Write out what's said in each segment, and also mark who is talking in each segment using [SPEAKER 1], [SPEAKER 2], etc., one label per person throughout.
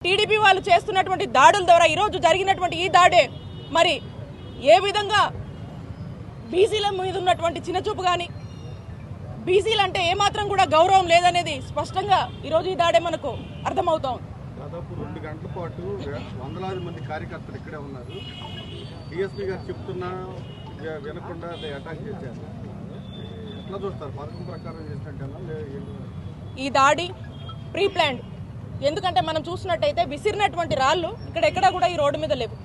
[SPEAKER 1] TDP వాళ్ళు చేస్తున్నటువంటి దాడుల ద్వారా ఈరోజు జరిగినటువంటి ఈ దాడే మరి ఏ విధంగా బీసీల మీద ఉన్నటువంటి చిన్నచూపు కానీ బీసీలు అంటే ఏమాత్రం కూడా గౌరవం లేదనేది స్పష్టంగా ఈరోజు ఈ దాడే మనకు అర్థమవుతా ఉంది.
[SPEAKER 2] దాదాపు 2 గంటల పాటు వందలాది మంది కార్యకర్తలు ఇక్కడే ఉన్నారు. డిఎస్పీ గారు చెప్తున్నా వినకుండా అటాక్ చేశారు. ఎట్లా చూస్తారు? పథకం ప్రకారం చేసినట్టు
[SPEAKER 1] ఈ దాడి ప్రీ ప్లాన్డ్. ఎందుకంటే మనం చూసినట్టయితే విసిరినటువంటి రాళ్ళు ఇక్కడెక్కడ కూడా ఈ రోడ్డు మీద లేవు.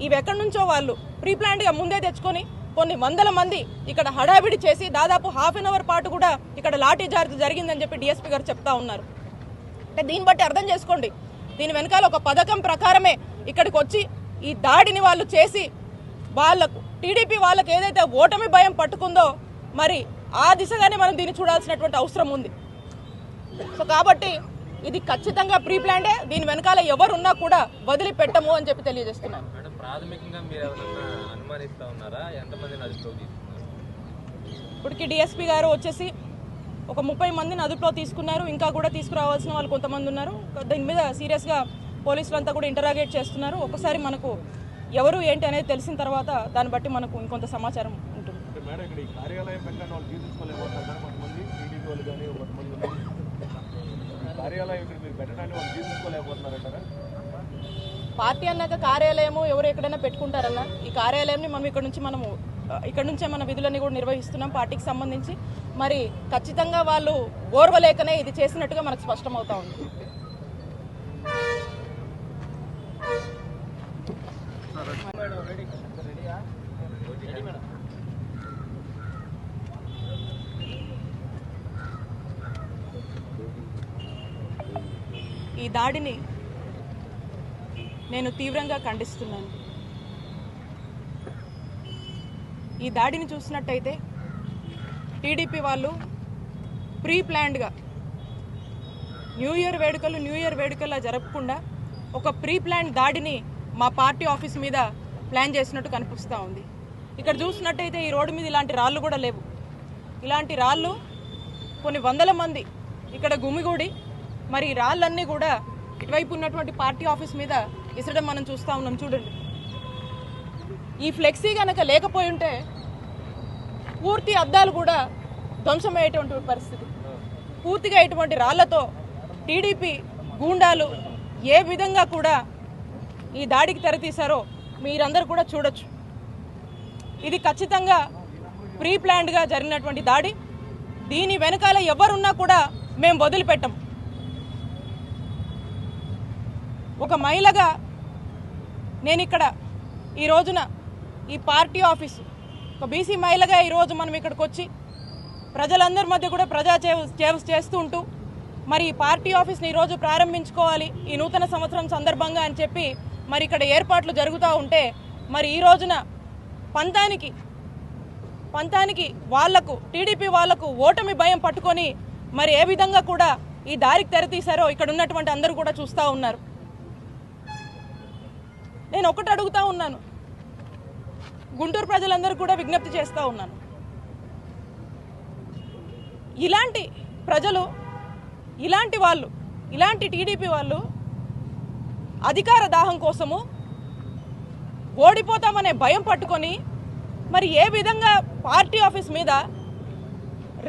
[SPEAKER 1] ఇవి ఎక్కడి నుంచో వాళ్ళు ప్రీ ప్లాన్డ్గా ముందే తెచ్చుకొని కొన్ని వందల మంది ఇక్కడ హడావిడి చేసి దాదాపు ½ అన్ అవర్ పాటు కూడా ఇక్కడ లాఠీ చార్జ్ జరిగిందని చెప్పి డిఎస్పీ గారు చెప్తా ఉన్నారు. అంటే దీన్ని బట్టి అర్థం చేసుకోండి, దీని వెనకాల ఒక పథకం ప్రకారమే ఇక్కడికి వచ్చి ఈ దాడిని వాళ్ళు చేసి వాళ్ళకు టీడీపీ వాళ్ళకి ఏదైతే ఓటమి భయం పట్టుకుందో మరి ఆ దిశగానే మనం దీన్ని చూడాల్సినటువంటి అవసరం ఉంది. సో కాబట్టి ఇది ఖచ్చితంగా ప్రీ ప్లాన్డే. దీని వెనకాల ఎవరున్నా కూడా వదిలిపెట్టము అని చెప్పి తెలియజేస్తున్నాను. ఇప్పటికి డిఎస్పీ గారు వచ్చేసి ఒక 30 మందిని అదుపులో తీసుకున్నారు. ఇంకా కూడా తీసుకురావాల్సిన వాళ్ళు కొంతమంది ఉన్నారు. దీని మీద సీరియస్గా పోలీసులు అంతా కూడా ఇంటరాగేట్ చేస్తున్నారు. ఒకసారి మనకు ఎవరు ఏంటి అనేది తెలిసిన తర్వాత దాన్ని బట్టి మనకు ఇంకొంత సమాచారం ఉంటుంది. పార్టీ అన్నాక కార్యాలయము ఎవరు ఎక్కడైనా పెట్టుకుంటారన్న ఈ కార్యాలయాన్ని మనం ఇక్కడ నుంచే మన విధులన్నీ కూడా నిర్వహిస్తున్నాం పార్టీకి సంబంధించి. మరి ఖచ్చితంగా వాళ్ళు ఓర్వలేకనే ఇది చేసినట్టుగా మనకు స్పష్టమవుతా ఉంది. ఈ దాడిని నేను తీవ్రంగా ఖండిస్తున్నాను. ఈ దాడిని చూసినట్టయితే టీడీపీ వాళ్ళు ప్రీ ప్లాన్డ్గా న్యూ ఇయర్ వేడుకల్లా జరపకుండా ఒక ప్రీ ప్లాన్ దాడిని మా పార్టీ ఆఫీస్ మీద ప్లాన్ చేసినట్టు కనిపిస్తూ ఉంది. ఇక్కడ చూసినట్టయితే ఈ రోడ్డు మీద ఇలాంటి రాళ్ళు కూడా లేవు. ఇలాంటి రాళ్ళు కొన్ని వందల మంది ఇక్కడ గుమిగూడి మరి ఈ రాళ్ళన్నీ కూడా ఇటువైపు ఉన్నటువంటి పార్టీ ఆఫీస్ మీద విసరడం మనం చూస్తూ ఉన్నాం. చూడండి, ఈ ఫ్లెక్సీ కనుక లేకపోయి ఉంటే పూర్తి అద్దాలు కూడా ధ్వంసమయ్యేటువంటి పరిస్థితి. పూర్తిగా ఇటువంటి రాళ్లతో టీడీపీ గూండాలు ఏ విధంగా కూడా ఈ దాడికి తెరతీశారో మీరందరూ కూడా చూడొచ్చు. ఇది ఖచ్చితంగా ప్రీ ప్లాన్డ్గా జరిగినటువంటి దాడి. దీని వెనకాల ఎవరున్నా కూడా మేము వదిలిపెట్టం. ఒక మహిళగా నేను ఇక్కడ ఈ రోజున ఈ పార్టీ ఆఫీసు ఒక బీసీ మహిళగా ఈరోజు మనం ఇక్కడికి వచ్చి ప్రజలందరి మధ్య కూడా ప్రజా చేస్తూ ఉంటూ మరి ఈ పార్టీ ఆఫీస్ని ఈరోజు ప్రారంభించుకోవాలి ఈ నూతన సంవత్సరం సందర్భంగా అని చెప్పి మరి ఇక్కడ ఏర్పాట్లు జరుగుతూ ఉంటే మరి ఈ రోజున పంతానికి వాళ్లకు టీడీపీ వాళ్లకు ఓటమి భయం పట్టుకొని మరి ఏ విధంగా కూడా ఈ దారికి తెరతీశారో ఇక్కడ ఉన్నటువంటి అందరూ కూడా చూస్తూ ఉన్నారు. నేను ఒకటి అడుగుతా ఉన్నాను, గుంటూరు ప్రజలందరూ కూడా విజ్ఞప్తి చేస్తూ ఉన్నాను. ఇలాంటి ప్రజలు ఇలాంటి టీడీపీ వాళ్ళు అధికార దాహం కోసము ఓడిపోతామనే భయం పట్టుకొని మరి ఏ విధంగా పార్టీ ఆఫీస్ మీద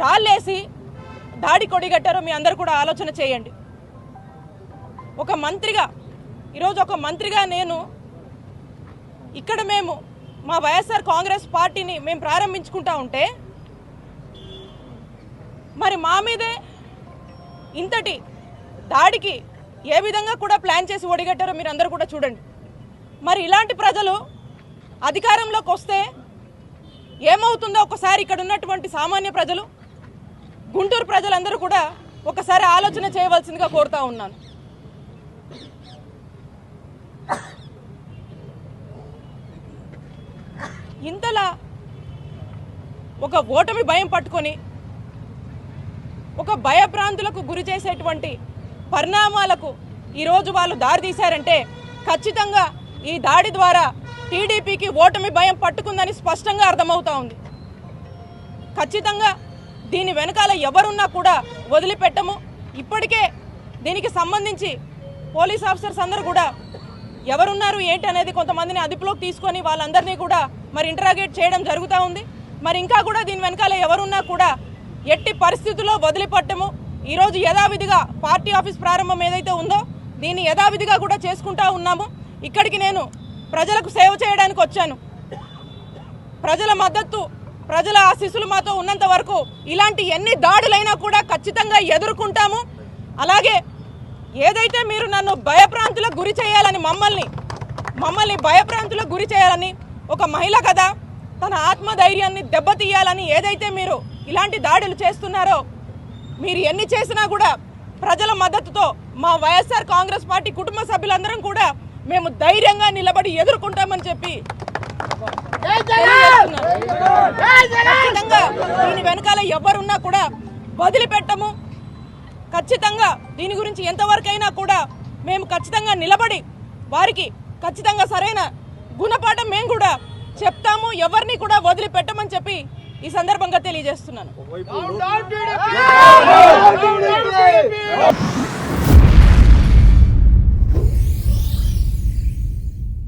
[SPEAKER 1] రాళ్ళేసి దాడి కొడిగట్టారో మీ అందరూ కూడా ఆలోచన చేయండి. ఈరోజు ఒక మంత్రిగా నేను ఇక్కడ మేము మా వైఎస్ఆర్ కాంగ్రెస్ పార్టీని మేము ప్రారంభించుకుంటా ఉంటే మరి మా మీదే ఇంతటి దాడికి ఏ విధంగా కూడా ప్లాన్ చేసి ఒడిగట్టారో మీరు అందరూ కూడా చూడండి. మరి ఇలాంటి ప్రజలు అధికారంలోకి వస్తే ఏమవుతుందో ఒకసారి ఇక్కడ ఉన్నటువంటి సామాన్య ప్రజలు గుంటూరు ప్రజలందరూ కూడా ఒకసారి ఆలోచన చేయవలసిందిగా కోరుతా ఉన్నాను. ఇంతలా ఒక ఓటమి భయం పట్టుకొని ఒక భయభ్రాంతులకు గురి చేసేటువంటి పరిణామాలకు ఈరోజు వాళ్ళు దారి తీశారంటే ఖచ్చితంగా ఈ దాడి ద్వారా టీడీపీకి ఓటమి భయం పట్టుకుందని స్పష్టంగా అర్థమవుతా ఉంది. ఖచ్చితంగా దీని వెనకాల ఎవరున్నా కూడా వదిలిపెట్టము. ఇప్పటికే దీనికి సంబంధించి పోలీస్ ఆఫీసర్స్ అందరూ కూడా ఎవరున్నారు ఏంటి అనేది కొంతమందిని అదుపులోకి తీసుకొని వాళ్ళందరినీ కూడా మరి ఇంటరాగేట్ చేయడం జరుగుతూ ఉంది. మరి ఇంకా కూడా దీని వెనకాల ఎవరున్నా కూడా ఎట్టి పరిస్థితుల్లో వదిలిపెట్టము. ఈరోజు యథావిధిగా పార్టీ ఆఫీస్ ప్రారంభం ఏదైతే ఉందో దీన్ని యథావిధిగా కూడా చేసుకుంటా ఉన్నాము. ఇక్కడికి నేను ప్రజలకు సేవ చేయడానికి వచ్చాను. ప్రజల మద్దతు, ప్రజల ఆశీస్సులు మాతో ఉన్నంత వరకు ఇలాంటి ఎన్ని దాడులైనా కూడా ఖచ్చితంగా ఎదుర్కొంటాము. అలాగే ఏదైతే మీరు నన్ను భయప్రాంతులకు గురి చేయాలని మమ్మల్ని భయప్రాంతులకు గురి చేయాలని ఒక మహిళ కదా తన ఆత్మధైర్యాన్ని దెబ్బతీయాలని ఏదైతే మీరు ఇలాంటి దాడులు చేస్తున్నారో మీరు ఎన్ని చేసినా కూడా ప్రజల మద్దతుతో మా వైఎస్ఆర్ కాంగ్రెస్ పార్టీ కుటుంబ సభ్యులందరం కూడా మేము ధైర్యంగా నిలబడి ఎదుర్కొంటామని చెప్పి ఖచ్చితంగా దీని వెనకాల ఎవరున్నా కూడా వదిలిపెట్టము. ఖచ్చితంగా దీని గురించి ఎంతవరకైనా కూడా మేము ఖచ్చితంగా నిలబడి వారికి ఖచ్చితంగా సరైన గుణపాఠం మేము కూడా చెప్తాము. ఎవరిని కూడా వదిలిపెట్టమని చెప్పి ఈ సందర్భంగా తెలియజేస్తున్నాను.